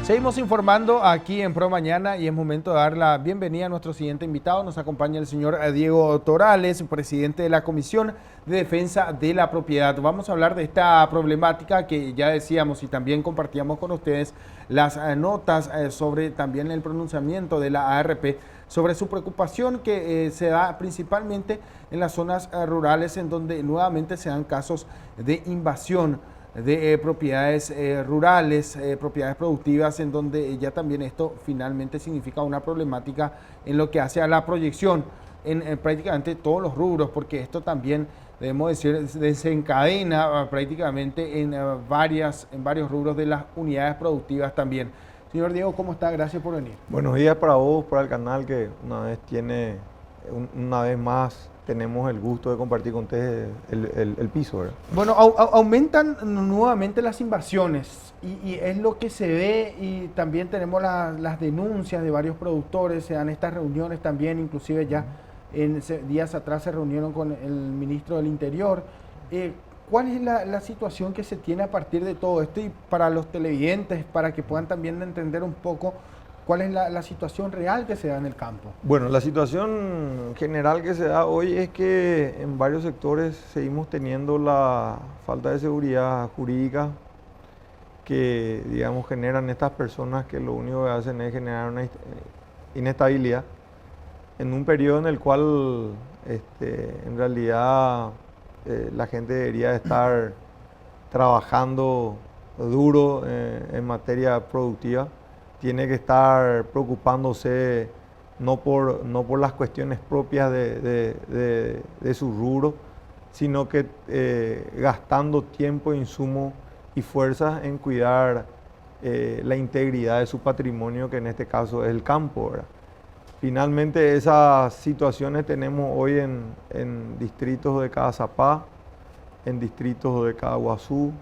Seguimos informando aquí en Pro Mañana y es momento de dar la bienvenida a nuestro siguiente invitado. Nos acompaña el señor Diego Torales, presidente de la Comisión de Defensa de la Propiedad. Vamos a hablar de esta problemática que ya decíamos y también compartíamos con ustedes las notas sobre también el pronunciamiento de la ARP sobre su preocupación que se da principalmente en las zonas rurales en donde nuevamente se dan casos de invasión de propiedades rurales, propiedades productivas, en donde ya también esto finalmente significa una problemática en lo que hace a la proyección en prácticamente todos los rubros, porque esto también, debemos decir, desencadena prácticamente en varios rubros de las unidades productivas también. Señor Diego, ¿cómo está? Gracias por venir. Buenos días para vos, para el canal que una vez más tenemos el gusto de compartir con ustedes el piso, ¿verdad? Bueno, aumentan nuevamente las invasiones y es lo que se ve, y también tenemos las denuncias de varios productores. Se dan estas reuniones también, inclusive ya días atrás se reunieron con el ministro del Interior. ¿Cuál es la situación que se tiene a partir de todo esto? Y para los televidentes, para que puedan también entender un poco cuál es la situación real que se da en el campo. Bueno, la situación general que se da hoy es que en varios sectores seguimos teniendo la falta de seguridad jurídica que, digamos, generan estas personas que lo único que hacen es generar una inestabilidad en un periodo en el cual en realidad la gente debería estar trabajando duro en materia productiva. Tiene que estar preocupándose no por las cuestiones propias de su rubro, sino que gastando tiempo, insumo y fuerzas en cuidar la integridad de su patrimonio, que en este caso es el campo, ¿verdad? Finalmente, esas situaciones tenemos hoy en distritos de Cazapá, en distritos de Caaguazú,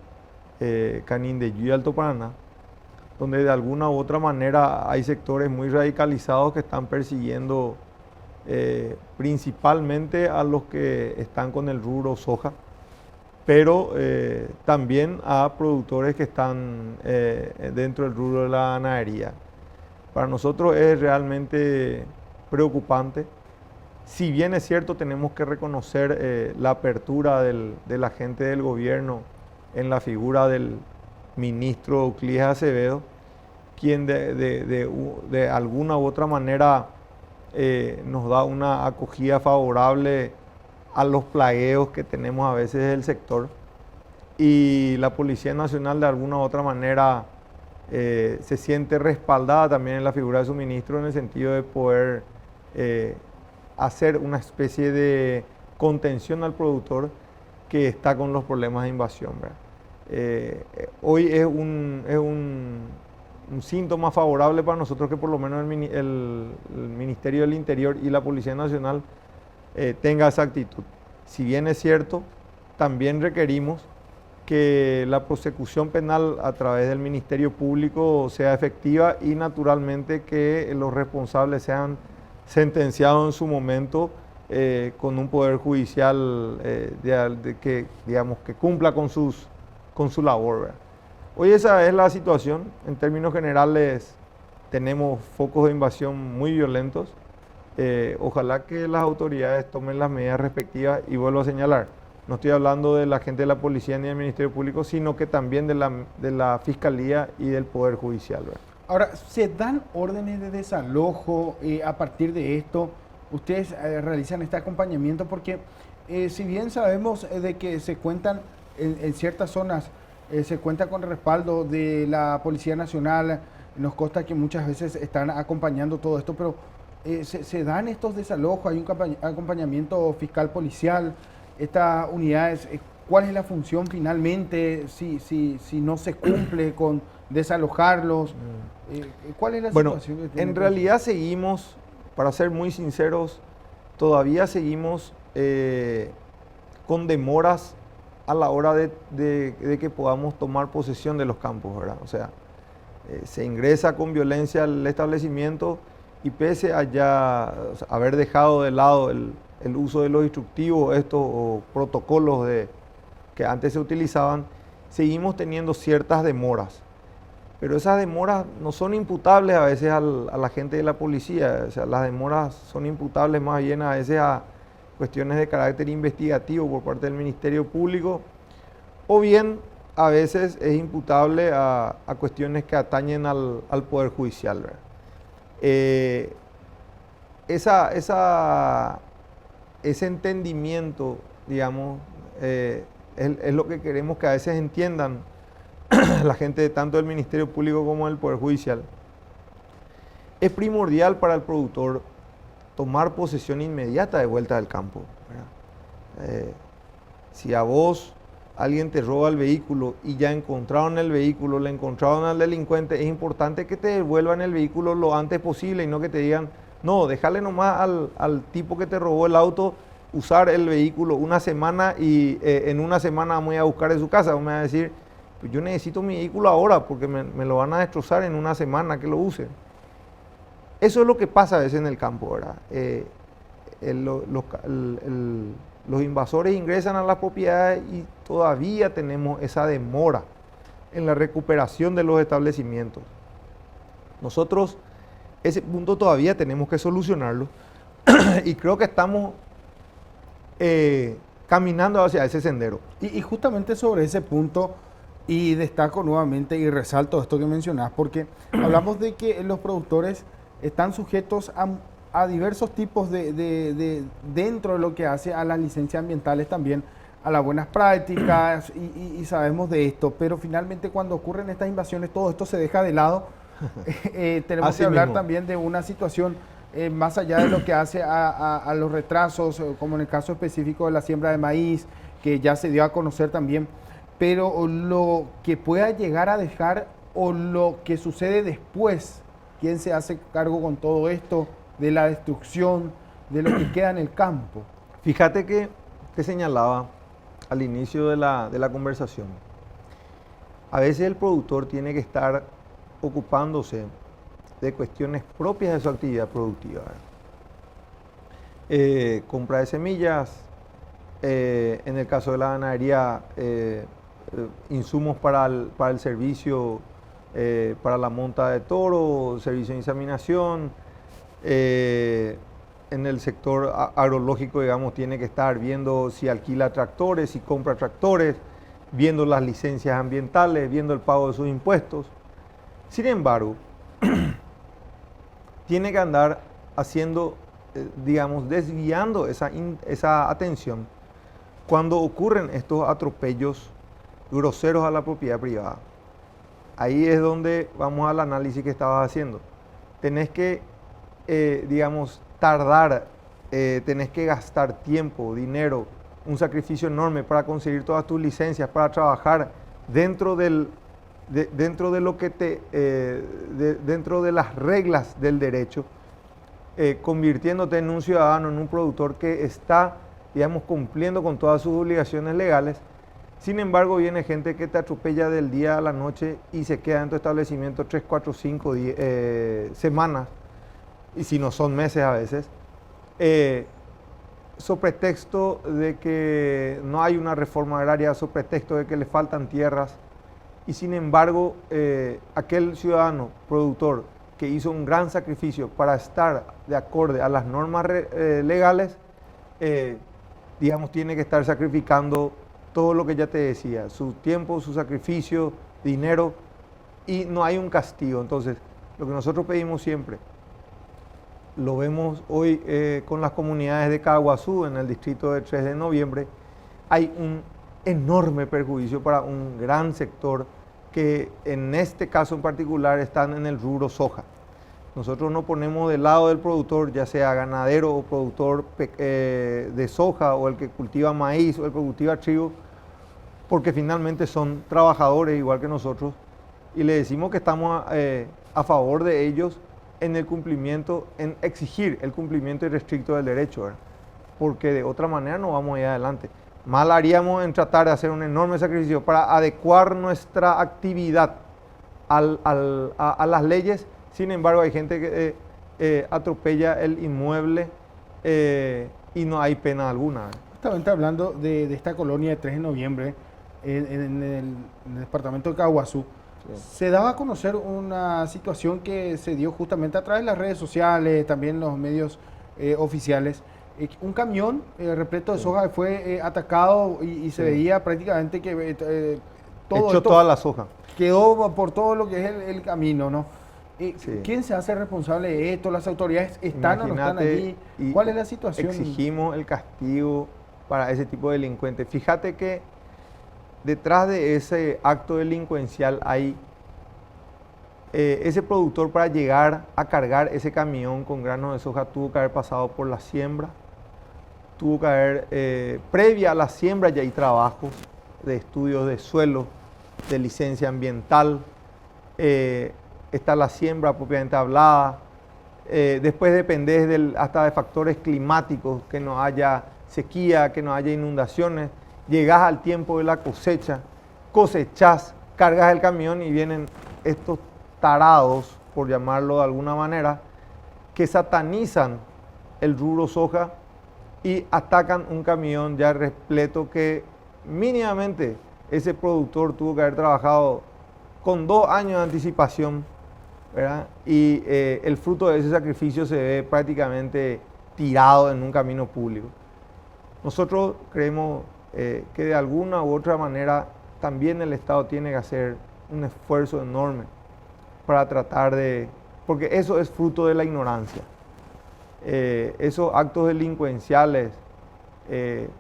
Canindeyú y Alto Paraná, donde de alguna u otra manera hay sectores muy radicalizados que están persiguiendo principalmente a los que están con el rubro soja, pero también a productores que están dentro del rubro de la ganadería. Para nosotros es realmente preocupante. Si bien es cierto, tenemos que reconocer la apertura de la gente del gobierno en la figura del ministro Euclides Acevedo, quien de alguna u otra manera nos da una acogida favorable a los plagueos que tenemos a veces del sector, y la Policía Nacional de alguna u otra manera se siente respaldada también en la figura de su ministro, en el sentido de poder hacer una especie de contención al productor que está con los problemas de invasión, ¿verdad? Hoy es un síntoma favorable para nosotros que por lo menos el Ministerio del Interior y la Policía Nacional tenga esa actitud. Si bien es cierto, también requerimos que la prosecución penal a través del Ministerio Público sea efectiva y naturalmente que los responsables sean sentenciados en su momento con un poder judicial que, digamos, que cumpla con su labor, ¿verdad? Hoy esa es la situación. En términos generales tenemos focos de invasión muy violentos. Ojalá que las autoridades tomen las medidas respectivas, y vuelvo a señalar, no estoy hablando de la gente de la policía ni del Ministerio Público, sino que también de la Fiscalía y del Poder Judicial, ¿verdad? Ahora, ¿se dan órdenes de desalojo a partir de esto? ¿Ustedes realizan este acompañamiento? Porque si bien sabemos de que se cuentan en ciertas zonas, se cuenta con respaldo de la Policía Nacional, nos consta que muchas veces están acompañando todo esto, pero se dan estos desalojos, hay un acompañamiento fiscal policial, estas unidades, ¿cuál es la función finalmente si no se cumple con desalojarlos? ¿Cuál es la situación? Bueno, en realidad seguimos, para ser muy sinceros, todavía seguimos con demoras a la hora de que podamos tomar posesión de los campos, ¿verdad? O sea, se ingresa con violencia al establecimiento y pese a ya haber dejado de lado el uso de los instructivos, estos protocolos que antes se utilizaban, seguimos teniendo ciertas demoras. pero esas demoras no son imputables a veces a la gente de la policía, o sea, las demoras son imputables más bien a veces a cuestiones de carácter investigativo por parte del Ministerio Público, o bien a veces es imputable a cuestiones que atañen al Poder Judicial, ¿verdad? Ese entendimiento, digamos, es lo que queremos que a veces entiendan la gente tanto del Ministerio Público como del Poder Judicial. Es primordial para el productor tomar posesión inmediata de vuelta del campo, ¿verdad? Si a vos alguien te roba el vehículo y ya encontraron el vehículo, le encontraron al delincuente, es importante que te devuelvan el vehículo lo antes posible y no que te digan, no, déjale nomás al tipo que te robó el auto usar el vehículo una semana y en una semana voy a buscar en su casa. Me va a decir, pues yo necesito mi vehículo ahora porque me lo van a destrozar en una semana que lo use. Eso es lo que pasa a veces en el campo, ¿verdad? Los invasores ingresan a las propiedades y todavía tenemos esa demora en la recuperación de los establecimientos. Nosotros ese punto todavía tenemos que solucionarlo y creo que estamos caminando hacia ese sendero. Y justamente sobre ese punto, y destaco nuevamente y resalto esto que mencionás, porque hablamos de que los productores están sujetos a diversos tipos dentro de lo que hace a las licencias ambientales también, a las buenas prácticas, y sabemos de esto, pero finalmente cuando ocurren estas invasiones, todo esto se deja de lado. Tenemos Así que hablar mismo. también de una situación más allá de lo que hace a los retrasos, como en el caso específico de la siembra de maíz, que ya se dio a conocer también, pero lo que pueda llegar a dejar o lo que sucede después, ¿quién se hace cargo con todo esto de la destrucción, de lo que queda en el campo? Fíjate que te señalaba al inicio de la conversación, a veces el productor tiene que estar ocupándose de cuestiones propias de su actividad productiva. Compra de semillas, en el caso de la ganadería, insumos para el servicio, para la monta de toro, servicio de inseminación. En el sector agrológico, digamos, tiene que estar viendo si alquila tractores, si compra tractores, viendo las licencias ambientales, viendo el pago de sus impuestos. Sin embargo, tiene que andar haciendo, digamos, desviando esa atención cuando ocurren estos atropellos groseros a la propiedad privada. Ahí es donde vamos al análisis que estabas haciendo. Tenés que, digamos, tardar, tenés que gastar tiempo, dinero, un sacrificio enorme para conseguir todas tus licencias, para trabajar dentro de lo que dentro de las reglas del derecho, convirtiéndote en un ciudadano, en un productor que está, digamos, cumpliendo con todas sus obligaciones legales. Sin embargo, viene gente que te atropella del día a la noche y se queda en tu establecimiento 3, 4, 5 semanas, y si no son meses a veces, so pretexto de que no hay una reforma agraria, so pretexto de que le faltan tierras. Y sin embargo, aquel ciudadano productor que hizo un gran sacrificio para estar de acorde a las normas legales, digamos, tiene que estar sacrificando todo lo que ya te decía, su tiempo, su sacrificio, dinero, y no hay un castigo. Entonces, lo que nosotros pedimos siempre, lo vemos hoy con las comunidades de Caaguazú, en el distrito de 3 de noviembre, hay un enorme perjuicio para un gran sector que en este caso en particular están en el rubro soja. Nosotros nos ponemos del lado del productor, ya sea ganadero o productor de soja, o el que cultiva maíz o el que cultiva trigo, porque finalmente son trabajadores igual que nosotros, y le decimos que estamos a favor de ellos en el cumplimiento, en exigir el cumplimiento irrestricto del derecho, ¿verdad? Porque de otra manera no vamos a ir adelante. Mal haríamos en tratar de hacer un enorme sacrificio para adecuar nuestra actividad a las leyes. Sin embargo, hay gente que atropella el inmueble y no hay pena alguna. Justamente hablando de esta colonia de 3 de noviembre en el departamento de Caaguazú, Se daba a conocer una situación que se dio justamente a través de las redes sociales, también los medios oficiales. Un camión repleto de soja fue atacado y se veía prácticamente que todo echó esto toda la soja. quedó por todo lo que es el camino, ¿no? Sí. ¿Quién se hace responsable de esto? ¿Las autoridades están o no están Imagínate, allí? ¿Cuál es la situación? Exigimos el castigo para ese tipo de delincuentes. Fíjate que detrás de ese acto delincuencial hay ese productor, para llegar a cargar ese camión con granos de soja tuvo que haber pasado por la siembra, tuvo que haber, previa a la siembra ya hay trabajos de estudios de suelo, de licencia ambiental, está la siembra propiamente hablada, después depende hasta de factores climáticos, que no haya sequía, que no haya inundaciones, llegás al tiempo de la cosecha, cosechás, cargas el camión y vienen estos tarados, por llamarlo de alguna manera, que satanizan el rubro soja y atacan un camión ya repleto que mínimamente ese productor tuvo que haber trabajado con 2 años de anticipación, ¿verdad? Y el fruto de ese sacrificio se ve prácticamente tirado en un camino público. Nosotros creemos que de alguna u otra manera también el Estado tiene que hacer un esfuerzo enorme para tratar de, porque eso es fruto de la ignorancia. Esos actos delincuenciales,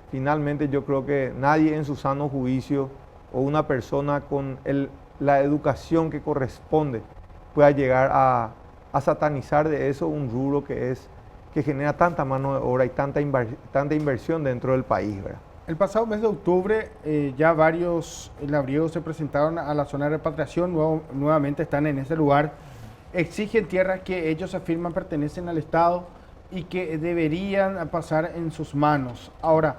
finalmente yo creo que nadie en su sano juicio o una persona con la educación que corresponde pueda llegar a satanizar de eso un rubro que genera tanta mano de obra y tanta inversión dentro del país, ¿verdad? El pasado mes de octubre ya varios labriegos se presentaron a la zona de repatriación, nuevamente están en ese lugar, exigen tierras que ellos afirman pertenecen al Estado y que deberían pasar en sus manos. Ahora,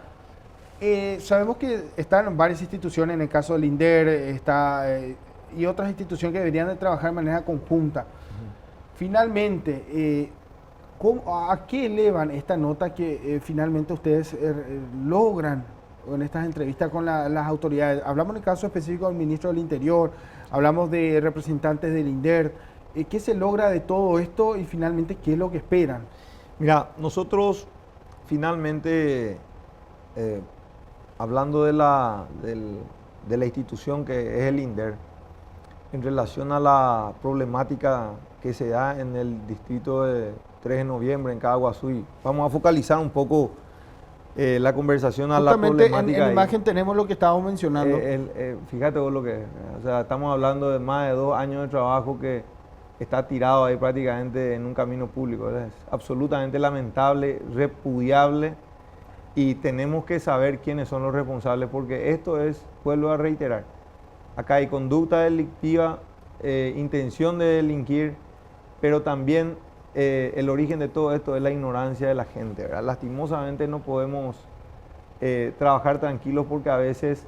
sabemos que están varias instituciones, en el caso del INDER y otras instituciones que deberían de trabajar de manera conjunta. Finalmente, ¿a qué elevan esta nota que finalmente ustedes logran en estas entrevistas con las autoridades? Hablamos en el caso específico del ministro del Interior, hablamos de representantes del INDER. ¿Qué se logra de todo esto y finalmente qué es lo que esperan? Mira, nosotros finalmente, hablando de la institución que es el INDER, en relación a la problemática que se da en el distrito de 3 de noviembre en Caaguazú, vamos a focalizar un poco la conversación a justamente la problemática. En imagen tenemos lo que estábamos mencionando. Fíjate vos lo que es, o sea, estamos hablando de más de 2 años de trabajo que está tirado ahí prácticamente en un camino público. Es absolutamente lamentable, repudiable, y tenemos que saber quiénes son los responsables, porque esto es, vuelvo a reiterar, acá hay conducta delictiva, intención de delinquir, pero también el origen de todo esto es la ignorancia de la gente, ¿verdad? Lastimosamente no podemos trabajar tranquilos porque a veces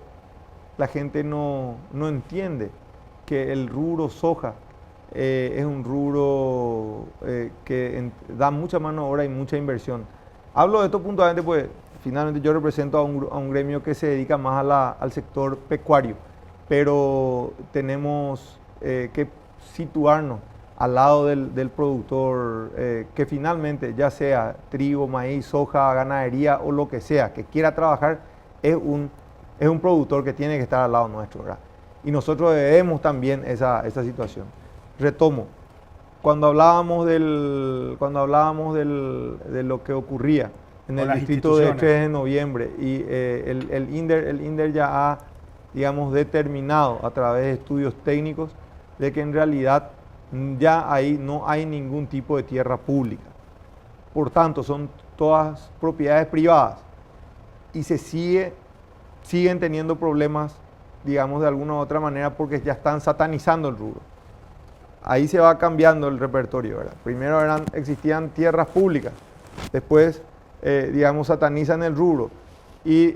la gente no entiende que el rubro soja es un rubro que da mucha mano de obra y mucha inversión. Hablo de esto puntualmente pues finalmente yo represento a un gremio que se dedica más al sector pecuario, pero tenemos que situarnos al lado del productor que finalmente, ya sea trigo, maíz, soja, ganadería o lo que sea, que quiera trabajar, es un productor que tiene que estar al lado nuestro, ¿verdad? Y nosotros debemos también esa situación. Retomo, cuando hablábamos de lo que ocurría en el distrito de 3 de noviembre y el INDER ya ha, digamos, determinado a través de estudios técnicos de que en realidad ya ahí no hay ningún tipo de tierra pública. Por tanto, son todas propiedades privadas y siguen teniendo problemas, digamos, de alguna u otra manera porque ya están satanizando el rubro. Ahí se va cambiando el repertorio, ¿verdad? Primero existían tierras públicas, después, digamos, satanizan el rubro y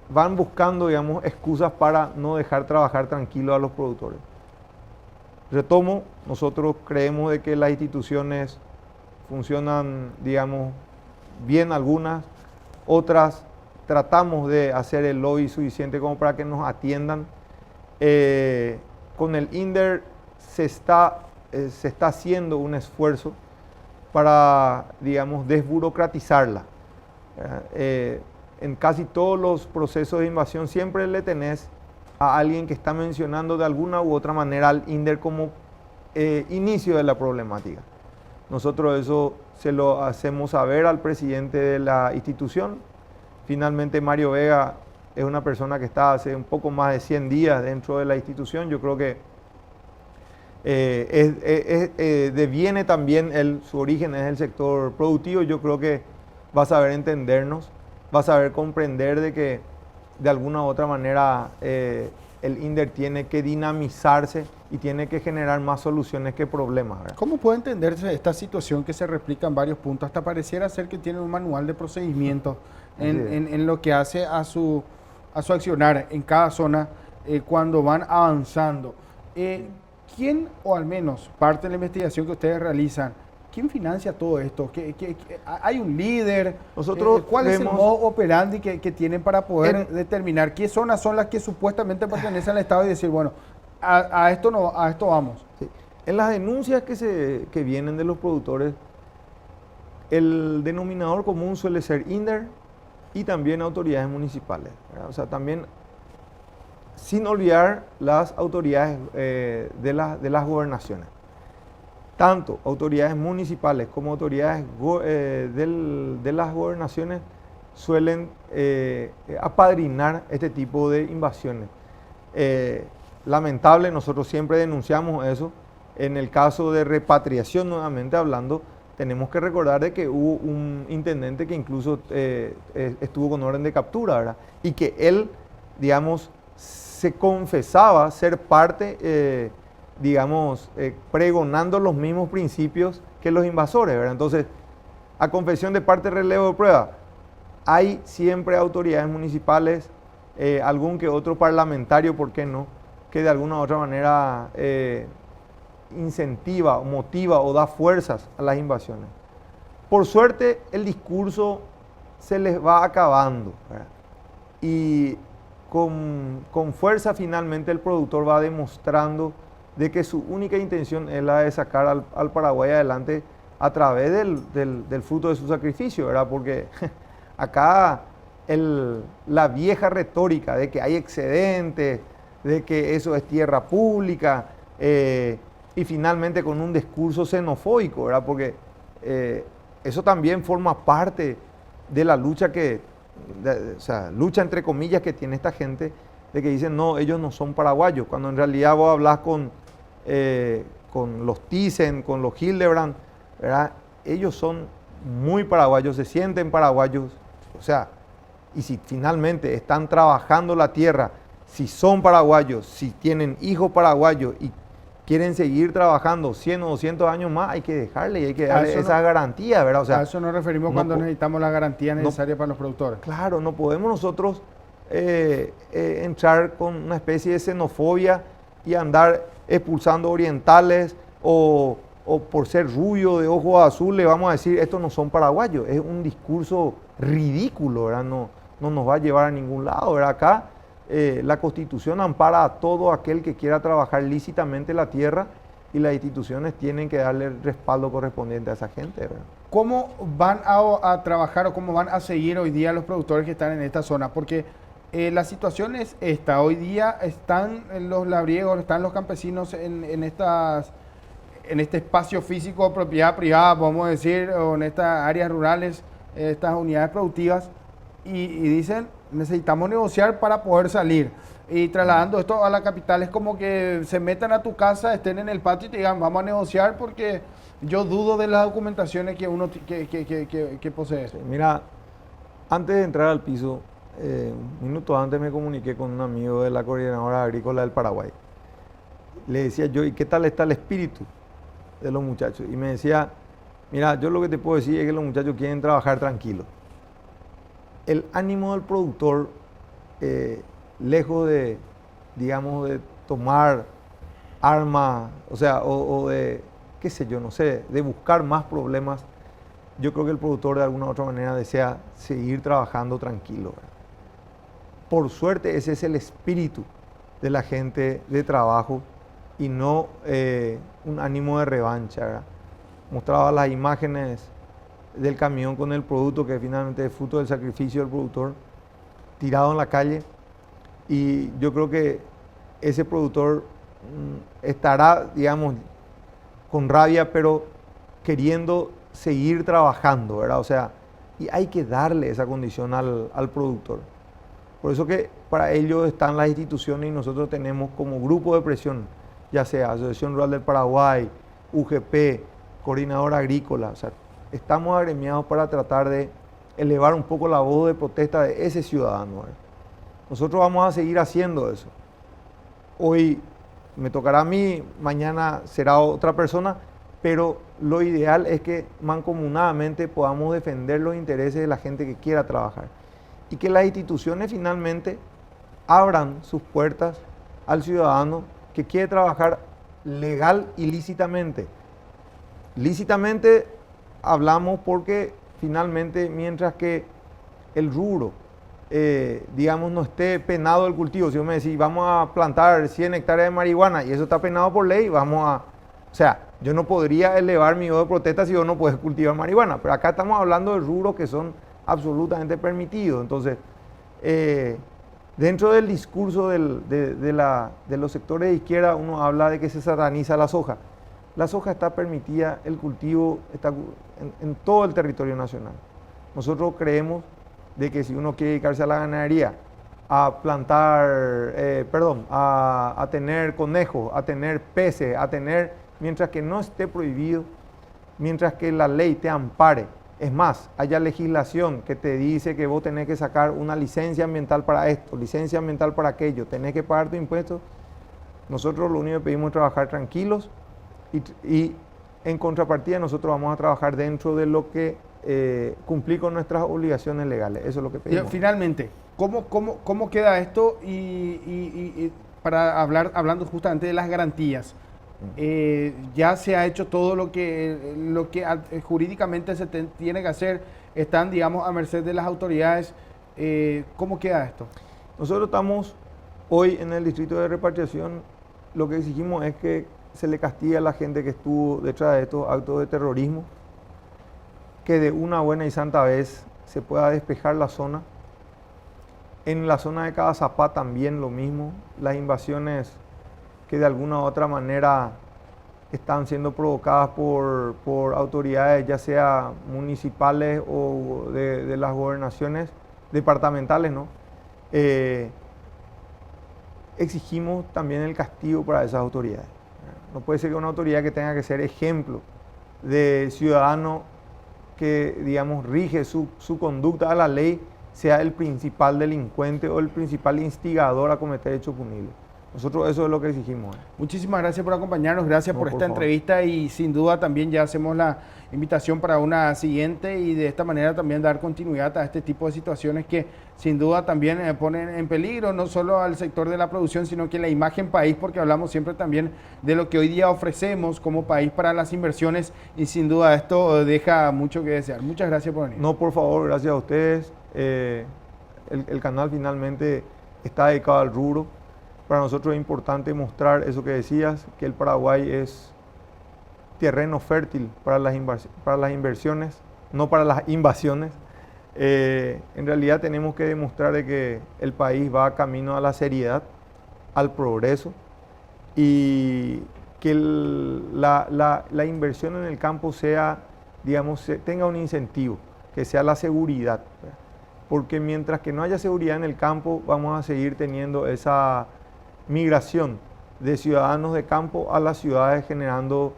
van buscando, digamos, excusas para no dejar trabajar tranquilo a los productores. Retomo, nosotros creemos de que las instituciones funcionan, digamos, bien algunas, otras tratamos de hacer el lobby suficiente como para que nos atiendan. con el INDER se está haciendo un esfuerzo para, digamos, desburocratizarla. En casi todos los procesos de invasión siempre le tenés a alguien que está mencionando de alguna u otra manera al INDER como inicio de la problemática. Nosotros eso se lo hacemos saber al presidente de la institución. Finalmente Mario Vega es una persona que está hace un poco más de 100 días dentro de la institución. Yo creo que deviene también, su origen es el sector productivo. Yo creo que va a saber entendernos, va a saber comprender de que de alguna u otra manera el INDER tiene que dinamizarse y tiene que generar más soluciones que problemas, ¿verdad? ¿Cómo puede entenderse esta situación que se replica en varios puntos? Hasta pareciera ser que tiene un manual de procedimientos en lo que hace a su accionar en cada zona cuando van avanzando. ¿Quién, o al menos parte de la investigación que ustedes realizan, quién financia todo esto? ¿Hay un líder? Nosotros ¿Cuál es el modo operandi que tienen para poder determinar qué zonas son las que supuestamente pertenecen al Estado y decir, bueno, a esto vamos? Sí. En las denuncias que vienen de los productores, el denominador común suele ser INDER y también autoridades municipales, ¿verdad? O sea, también sin olvidar las autoridades de las gobernaciones. Tanto autoridades municipales como autoridades de las gobernaciones suelen apadrinar este tipo de invasiones. Lamentable, nosotros siempre denunciamos eso. En el caso de repatriación, nuevamente hablando, tenemos que recordar de que hubo un intendente que incluso estuvo con orden de captura, ¿verdad? Y que él, digamos, se confesaba ser parte, digamos, pregonando los mismos principios que los invasores, ¿verdad? Entonces, a confesión de parte, relevo de prueba, hay siempre autoridades municipales, algún que otro parlamentario, ¿por qué no?, que de alguna u otra manera incentiva, motiva o da fuerzas a las invasiones. Por suerte, el discurso se les va acabando, ¿verdad? Y con fuerza finalmente el productor va demostrando de que su única intención es la de sacar al Paraguay adelante a través del fruto de su sacrificio, ¿verdad? Porque acá la vieja retórica de que hay excedente, de que eso es tierra pública, y finalmente con un discurso xenofóbico, ¿verdad? Porque eso también forma parte de la lucha o sea, lucha entre comillas que tiene esta gente, de que dicen, no, ellos no son paraguayos, cuando en realidad vos hablas con los Thyssen, con los Hildebrand, ¿verdad? Ellos son muy paraguayos, se sienten paraguayos, o sea, y si finalmente están trabajando la tierra, si son paraguayos, si tienen hijos paraguayos y quieren seguir trabajando 100 o 200 años más, hay que dejarle y hay que darle esa garantía, ¿verdad? O sea, a eso nos referimos cuando necesitamos la garantía necesaria para los productores. Claro, no podemos nosotros entrar con una especie de xenofobia y andar expulsando orientales o por ser rubio de ojos azules vamos a decir, estos no son paraguayos. Es un discurso ridículo, ¿verdad? No nos va a llevar a ningún lado, ¿verdad? Acá la Constitución ampara a todo aquel que quiera trabajar lícitamente la tierra y las instituciones tienen que darle el respaldo correspondiente a esa gente, ¿verdad? ¿Cómo van a trabajar o cómo van a seguir hoy día los productores que están en esta zona? Porque la situación es esta, hoy día están los labriegos, están los campesinos en este espacio físico de propiedad privada, podemos decir, o en estas áreas rurales, estas unidades productivas, y dicen, necesitamos negociar para poder salir. Y trasladando esto a la capital es como que se metan a tu casa, estén en el patio y te digan, vamos a negociar porque yo dudo de las documentaciones que uno que posee. Sí, mira, antes de entrar al piso, un minuto antes me comuniqué con un amigo de la Coordinadora Agrícola del Paraguay. Le decía yo, ¿y qué tal está el espíritu de los muchachos? Y me decía, mira, yo lo que te puedo decir es que los muchachos quieren trabajar tranquilos. El ánimo del productor, lejos de, digamos, de tomar armas, o sea, o de, qué sé yo, no sé, de buscar más problemas, yo creo que el productor de alguna u otra manera desea seguir trabajando tranquilo, ¿verdad? Por suerte ese es el espíritu de la gente de trabajo y no un ánimo de revancha, ¿verdad? Mostraba las imágenes del camión con el producto que finalmente es fruto del sacrificio del productor, tirado en la calle, y yo creo que ese productor estará, digamos, con rabia, pero queriendo seguir trabajando, ¿verdad? O sea, y hay que darle esa condición al productor. Por eso que para ello están las instituciones y nosotros tenemos como grupo de presión, ya sea Asociación Rural del Paraguay, UGP, Coordinador Agrícola, o sea, estamos agremiados para tratar de elevar un poco la voz de protesta de ese ciudadano, ¿verdad? Nosotros vamos a seguir haciendo eso. Hoy me tocará a mí, mañana será otra persona, pero lo ideal es que mancomunadamente podamos defender los intereses de la gente que quiera trabajar y que las instituciones finalmente abran sus puertas al ciudadano que quiere trabajar legal y lícitamente. Lícitamente hablamos porque finalmente mientras que el rubro, digamos, no esté penado el cultivo, si vos me decís, vamos a plantar 100 hectáreas de marihuana y eso está penado por ley, o sea, yo no podría elevar mi voz de protesta si vos no podés cultivar marihuana, pero acá estamos hablando de rubros que son absolutamente permitidos. Entonces, dentro del discurso de los sectores de izquierda, uno habla de que se sataniza la soja. La soja está permitida, el cultivo está en todo el territorio nacional. Nosotros creemos de que si uno quiere dedicarse a la ganadería, a plantar, a tener conejos, a tener peces, mientras que no esté prohibido, mientras que la ley te ampare. Es más, haya legislación que te dice que vos tenés que sacar una licencia ambiental para esto, licencia ambiental para aquello, tenés que pagar tus impuestos. Nosotros lo único que pedimos es trabajar tranquilos y en contrapartida nosotros vamos a trabajar dentro de lo que cumplir con nuestras obligaciones legales. Eso es lo que pedimos. Finalmente, ¿cómo queda esto? Y para hablando justamente de las garantías, ya se ha hecho todo lo que jurídicamente se tiene que hacer, están, digamos, a merced de las autoridades. ¿Cómo queda esto? Nosotros estamos hoy en el distrito de repatriación, lo que exigimos es que se le castigue a la gente que estuvo detrás de estos actos de terrorismo, que de una buena y santa vez se pueda despejar la zona. En la zona de Cagazapá también lo mismo, las invasiones que de alguna u otra manera están siendo provocadas por autoridades, ya sea municipales o de las gobernaciones departamentales, ¿no? Exigimos también el castigo para esas autoridades. No puede ser que una autoridad que tenga que ser ejemplo de ciudadano que, digamos, rige su conducta a la ley, sea el principal delincuente o el principal instigador a cometer hechos punibles. Nosotros eso es lo que exigimos. Muchísimas gracias por acompañarnos, gracias por esta entrevista y sin duda también ya hacemos la invitación para una siguiente y de esta manera también dar continuidad a este tipo de situaciones que sin duda también ponen en peligro no solo al sector de la producción, sino que la imagen país, porque hablamos siempre también de lo que hoy día ofrecemos como país para las inversiones y sin duda esto deja mucho que desear. Muchas gracias por venir. No, por favor, gracias a ustedes. El canal finalmente está dedicado al rubro. Para nosotros es importante mostrar eso que decías, que el Paraguay es terreno fértil para las inversiones, no para las invasiones. En realidad tenemos que demostrar de que el país va camino a la seriedad, al progreso y que la inversión en el campo sea, digamos, tenga un incentivo, que sea la seguridad. Porque mientras que no haya seguridad en el campo, vamos a seguir teniendo esa migración de ciudadanos de campo a las ciudades generando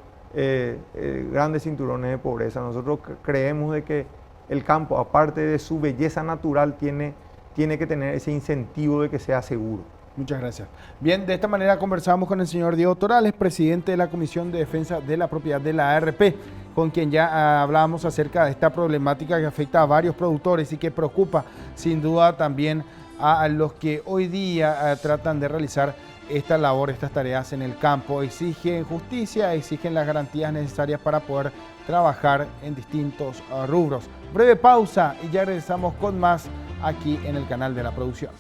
grandes cinturones de pobreza. Nosotros creemos de que el campo, aparte de su belleza natural, tiene que tener ese incentivo de que sea seguro. Muchas gracias. Bien, de esta manera conversamos con el señor Diego Torales, presidente de la Comisión de Defensa de la Propiedad de la ARP, con quien ya hablábamos acerca de esta problemática que afecta a varios productores y que preocupa sin duda también a los que hoy día tratan de realizar esta labor, estas tareas en el campo. Exigen justicia, exigen las garantías necesarias para poder trabajar en distintos rubros. Breve pausa y ya regresamos con más aquí en el canal de la producción.